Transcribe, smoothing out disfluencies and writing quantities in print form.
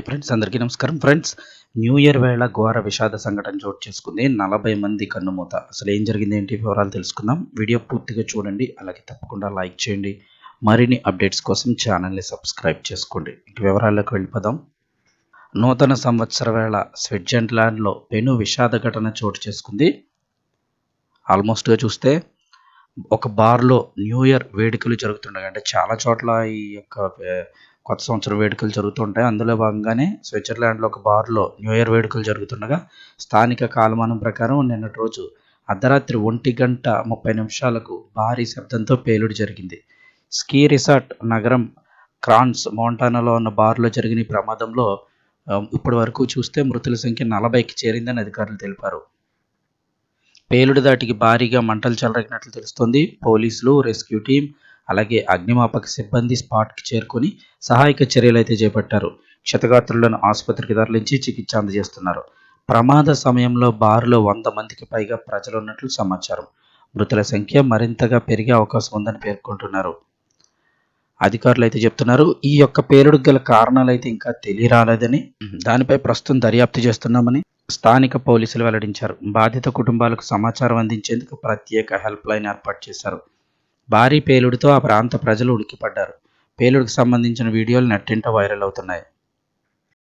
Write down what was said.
Friends, అందరికీ నమస్కారం. Friends, new year వేళ ఘోర విషాద సంఘటన చోటు చేసుకుంది. 40 మంది కన్నుమూత. అసలు ఏం జరిగింది, ఏంటి వివరాలు తెలుసుకుందాం. వీడియో పూర్తిగా చూడండి, అలాగే తప్పకుండా లైక్ చేయండి. మరిన్ని అప్డేట్స్ కోసం ఛానల్ని సబ్స్క్రైబ్ చేసుకోండి. ఇంక వివరాల్లోకి వెళ్ళిపోదాం. నూతన సంవత్సర వేళ స్విట్జర్లాండ్లో పెను విషాద ఘటన చోటు చేసుకుంది. ఆల్మోస్ట్గా చూస్తే ఒక బార్లో న్యూ ఇయర్ వేడుకలు జరుగుతుండగా, అంటే చాలా చోట్ల ఈ యొక్క కొత్త సంవత్సరం వేడుకలు జరుగుతుంటాయి. అందులో భాగంగానే స్విట్జర్లాండ్లో ఒక బార్లో న్యూ ఇయర్ వేడుకలు జరుగుతుండగా స్థానిక కాలమానం ప్రకారం నిన్నటి రోజు అర్ధరాత్రి 1:30 భారీ శబ్దంతో పేలుడు జరిగింది. స్కీ రిసార్ట్ నగరం క్రాన్స్ మోంటానాలో ఉన్న బార్లో జరిగిన ఈ ప్రమాదంలో ఇప్పటి వరకు చూస్తే మృతుల సంఖ్య 40కి చేరిందని అధికారులు తెలిపారు. పేలుడు దాటికి భారీగా మంటలు చెలరేగినట్లు తెలుస్తోంది. పోలీసులు, రెస్క్యూ టీం, అలాగే అగ్నిమాపక సిబ్బంది స్పాట్కి చేరుకొని సహాయక చర్యలు అయితే చేపట్టారు. క్షతగాత్రులను ఆసుపత్రికి తరలించి చికిత్స అందజేస్తున్నారు. ప్రమాద సమయంలో బారులో 100 మందికి పైగా ప్రజలు ఉన్నట్లు సమాచారం. మృతుల సంఖ్య మరింతగా పెరిగే అవకాశం ఉందని పేర్కొంటున్నారు. అధికారులు అయితే చెప్తున్నారు, ఈ యొక్క పేలుడుకు గల కారణాలు అయితే ఇంకా తెలియరాలేదని, దానిపై ప్రస్తుతం దర్యాప్తు చేస్తున్నామని స్థానిక పోలీసులు వెల్లడించారు. బాధిత కుటుంబాలకు సమాచారం అందించేందుకు ప్రత్యేక హెల్ప్ లైన్ ఏర్పాటు చేశారు. భారీ పేలుడుతో ఆ ప్రాంత ప్రజలు ఉలిక్కిపడ్డారు. పేలుడుకు సంబంధించిన వీడియోలు నెట్టింట వైరల్ అవుతున్నాయి.